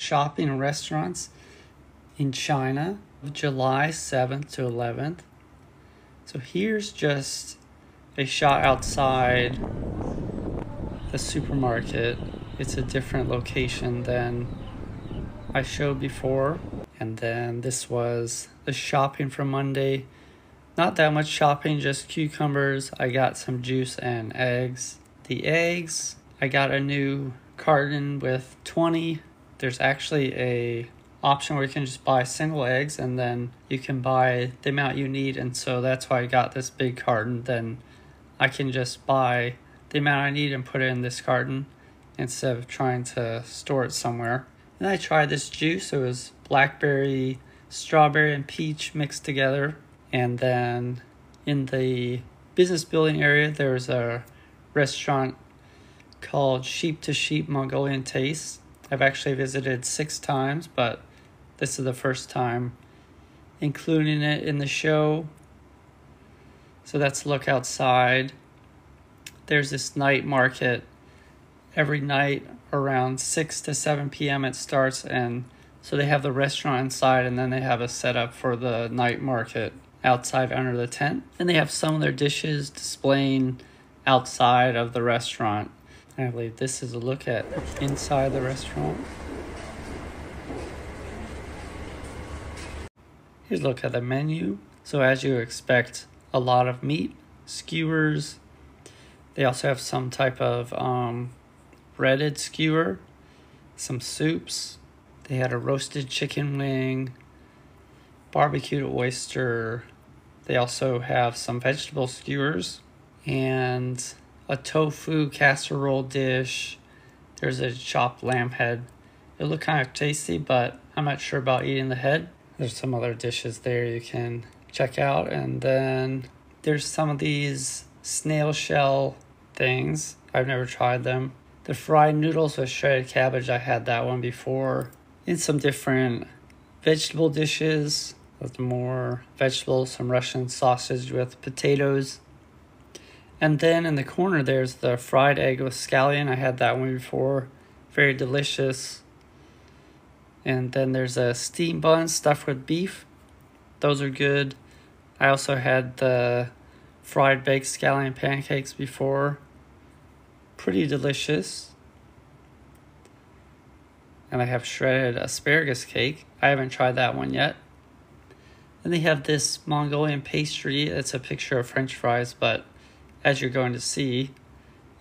shopping restaurants in China, July 7th to 11th. So here's just a shot outside the supermarket. It's a different location than I showed before. And then this was the shopping for Monday. Not that much shopping, just cucumbers. I got some juice and eggs. The eggs, I got a new carton with 20. There's actually a option where you can just buy single eggs and then you can buy the amount you need, and so that's why I got this big carton. Then I can just buy the amount I need and put it in this carton instead of trying to store it somewhere. And I tried this juice. It was blackberry, strawberry, and peach mixed together. And then in the business building area, there's a restaurant called Sheep to Sheep Mongolian Taste. I've actually visited 6 times, but this is the first time including it in the show. So that's a look outside. There's this night market every night around 6 to 7 p.m. it starts, and so they have the restaurant inside and then they have a setup for the night market outside under the tent. And they have some of their dishes displaying outside of the restaurant. I believe this is a look at inside the restaurant. Here's a look at the menu. So as you expect, a lot of meat, skewers. They also have some type of breaded skewer, some soups. They had a roasted chicken wing, barbecued oyster. They also have some vegetable skewers and a tofu casserole dish. There's a chopped lamb head. It looked kind of tasty, but I'm not sure about eating the head. There's some other dishes there you can check out. And then there's some of these snail shell things. I've never tried them. The fried noodles with shredded cabbage, I had that one before. And some different vegetable dishes with more vegetables, some Russian sausage with potatoes. And then in the corner, there's the fried egg with scallion. I had that one before. Very delicious. And then there's a steamed bun stuffed with beef. Those are good. I also had the fried baked scallion pancakes before. Pretty delicious. And I have shredded asparagus cake. I haven't tried that one yet. And they have this Mongolian pastry. It's a picture of French fries, but as you're going to see,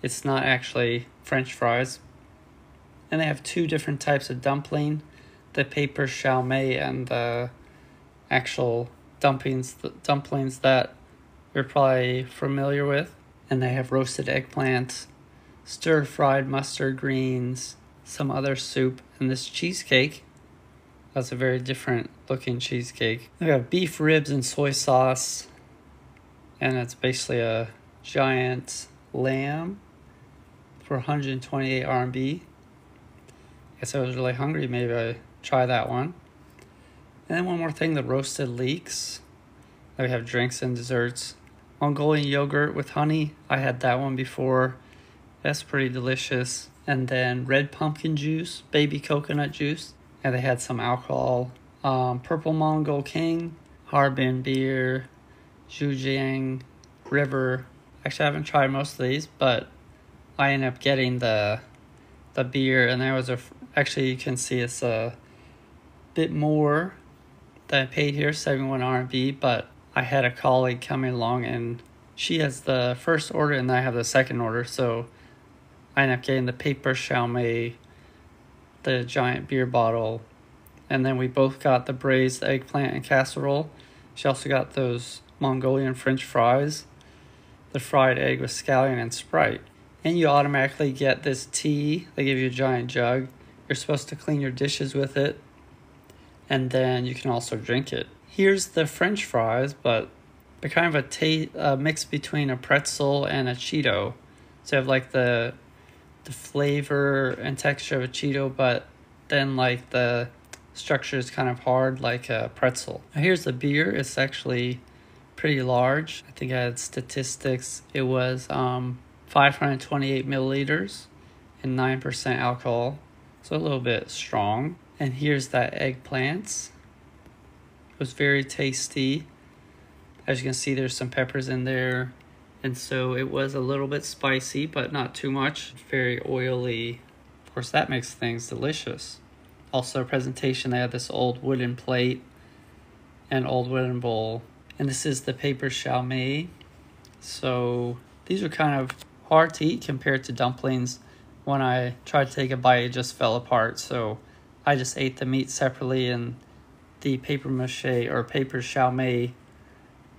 it's not actually French fries. And they have 2 different types of dumpling. The paper chalmet and the actual dumplings that you're probably familiar with. And they have roasted eggplant, stir-fried mustard greens, some other soup, and this cheesecake. That's a very different looking cheesecake. They have beef ribs and soy sauce, and it's basically a giant lamb for 128 RMB. Guess I was really hungry, maybe I try that one. And then one more thing, the roasted leeks. We have drinks and desserts. Mongolian yogurt with honey. I had that one before. That's pretty delicious. And then red pumpkin juice, baby coconut juice. And they had some alcohol. Purple Mongol King, Harbin beer, Zhujiang River. Actually, I haven't tried most of these, but I ended up getting the beer, and there was actually you can see it's a bit more than I paid here, 71 RMB, but I had a colleague coming along and she has the first order and I have the second order, so I ended up getting the paper chalmet, the giant beer bottle, and then we both got the braised eggplant and casserole. She also got those Mongolian French fries, the fried egg with scallion and Sprite. And you automatically get this tea. They give you a giant jug. You're supposed to clean your dishes with it, and then you can also drink it. Here's the French fries, but they're kind of a mix between a pretzel and a Cheeto. So you have like the flavor and texture of a Cheeto, but then like the structure is kind of hard like a pretzel. Now here's the beer. It's actually pretty large. I think I had statistics. It was 528 milliliters and 9% alcohol. So a little bit strong. And here's that eggplants. It was very tasty. As you can see, there's some peppers in there. And so it was a little bit spicy, but not too much. Very oily. Of course, that makes things delicious. Also, presentation, they had this old wooden plate and old wooden bowl. And this is the paper chow mein. So these are kind of hard to eat compared to dumplings. When I tried to take a bite, it just fell apart. So I just ate the meat separately and the paper mache or paper chow mein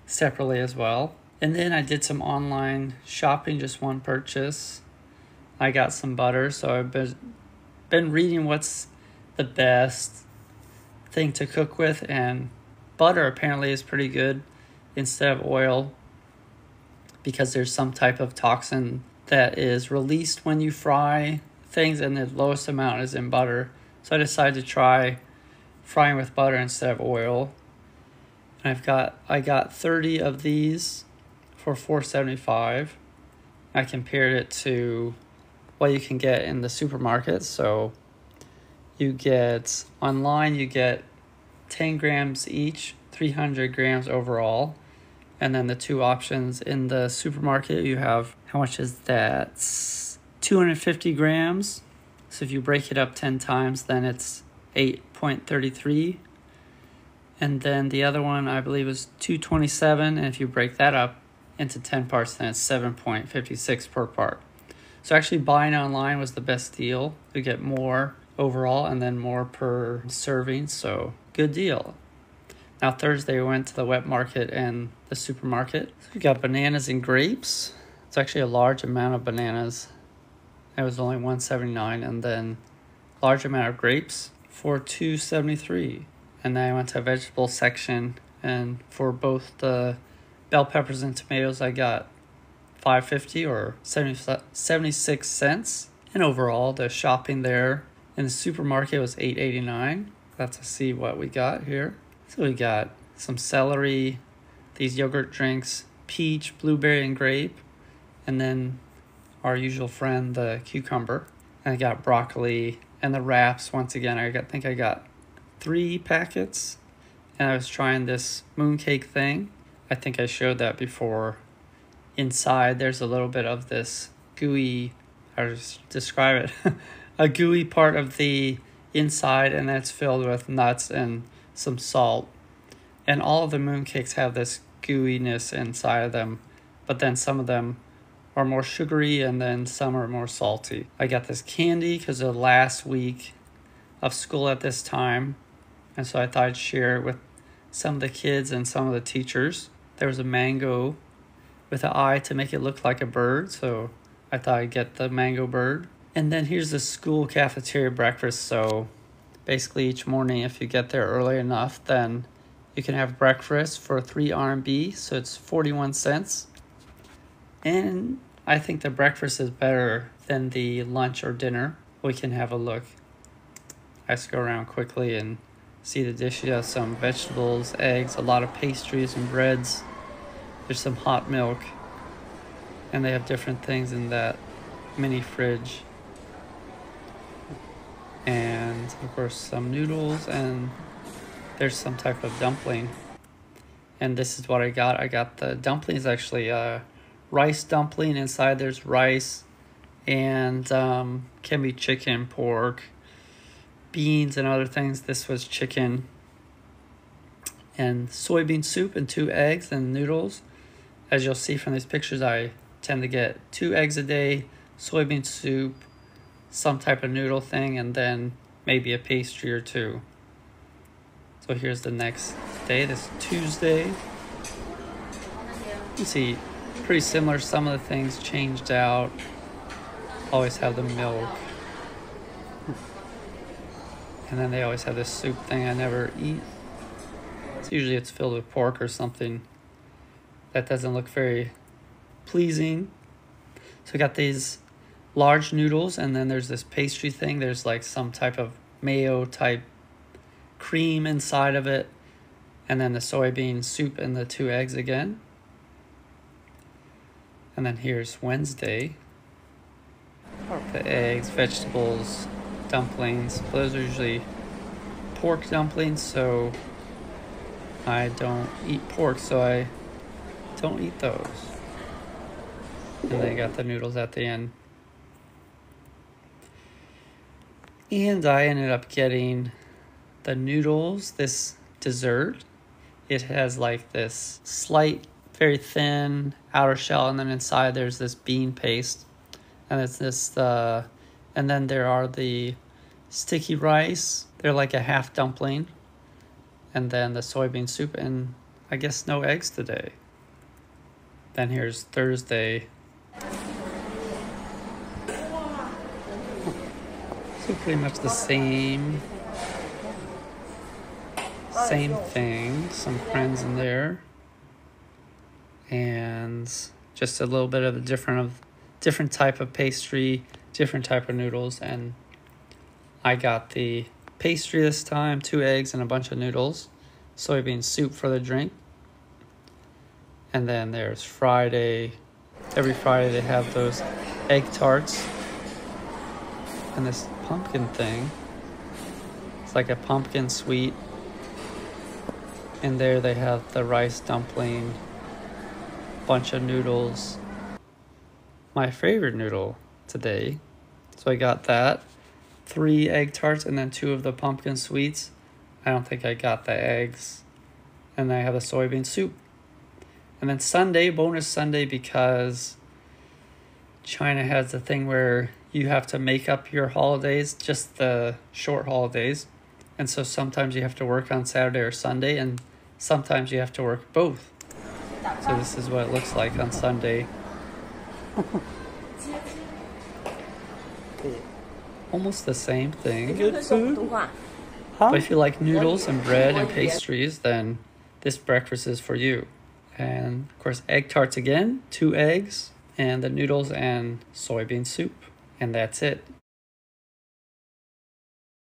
separately as well. And then I did some online shopping, just one purchase. I got some butter, so I've been reading what's the best thing to cook with, and butter apparently is pretty good instead of oil because there's some type of toxin that is released when you fry things, and the lowest amount is in butter. So I decided to try frying with butter instead of oil. And I got 30 of these for $4.75. I compared it to what you can get in the supermarket. So you get online, you get 10 grams each, 300 grams overall. And then the two options in the supermarket, you have, how much is that? 250 grams. So if you break it up 10 times, then it's 8.33. And then the other one, I believe, is 227. And if you break that up into 10 parts, then it's 7.56 per part. So actually buying online was the best deal. You get more overall and then more per serving. So good deal. Now Thursday we went to the wet market and the supermarket. So we got bananas and grapes. It's actually a large amount of bananas. It was only $1.79, and then large amount of grapes for $2.73. And then I went to a vegetable section, and for both the bell peppers and tomatoes I got $5.50 or 76 cents. And overall the shopping there in the supermarket was $8.89. Let's see what we got here. So we got some celery, these yogurt drinks, peach, blueberry, and grape, and then our usual friend, the cucumber. And I got broccoli and the wraps. Once again, I think I got 3 packets, and I was trying this mooncake thing. I think I showed that before. Inside, there's a little bit of this gooey, how to describe it, a gooey part of the inside, and that's filled with nuts and some salt. And all of the mooncakes have this gooiness inside of them, but then some of them are more sugary and then some are more salty. I got this candy because of the last week of school at this time, and so I thought I'd share it with some of the kids and some of the teachers. There was a mango with an eye to make it look like a bird, so I thought I'd get the mango bird. And then here's the school cafeteria breakfast. So basically each morning, if you get there early enough, then you can have breakfast for 3 RMB, so it's 41 cents. And I think the breakfast is better than the lunch or dinner. We can have a look. I just go around quickly and see the dish. You have some vegetables, eggs, a lot of pastries and breads. There's some hot milk. And they have different things in that mini fridge. And of course some noodles, and there's some type of dumpling. And this is what I got. I got the dumplings, actually rice dumpling. Inside there's rice and can be chicken, pork, beans, and other things. This was chicken and soybean soup and 2 eggs and noodles. As you'll see from these pictures, I tend to get 2 eggs a day, soybean soup, some type of noodle thing, and then maybe a pastry or 2. So here's the next day. This is Tuesday. You see, pretty similar. Some of the things changed out. Always have the milk. And then they always have this soup thing I never eat. So usually it's filled with pork or something. That doesn't look very pleasing. So I got these large noodles, and then there's this pastry thing. There's like some type of mayo type cream inside of it. And then the soybean soup and the 2 eggs again. And then here's Wednesday. The eggs, vegetables, dumplings. Those are usually pork dumplings, so I don't eat pork, so I don't eat those. And they got the noodles at the end. And I ended up getting the noodles, this dessert. It has like this slight, very thin outer shell, and then inside there's this bean paste. And it's this, and then there are the sticky rice. They're like a half dumpling. And then the soybean soup, and I guess no eggs today. Then here's Thursday. So pretty much the same thing. Some friends in there. And just a little bit of a different type of pastry, different type of noodles. And I got the pastry this time, 2 eggs and a bunch of noodles. Soybean soup for the drink. And then there's Friday. Every Friday they have those egg tarts. And this pumpkin thing. It's like a pumpkin sweet. And there they have the rice dumpling, bunch of noodles. My favorite noodle today. So I got that. 3 egg tarts and then 2 of the pumpkin sweets. I don't think I got the eggs. And then I have the soybean soup. And then Sunday, bonus Sunday, because China has the thing where you have to make up your holidays, just the short holidays. And so sometimes you have to work on Saturday or Sunday, and sometimes you have to work both. So this is what it looks like on Sunday. Almost the same thing. Good food. But if you like noodles and bread and pastries, then this breakfast is for you. And of course, egg tarts again, 2 eggs, and the noodles and soybean soup. And that's it.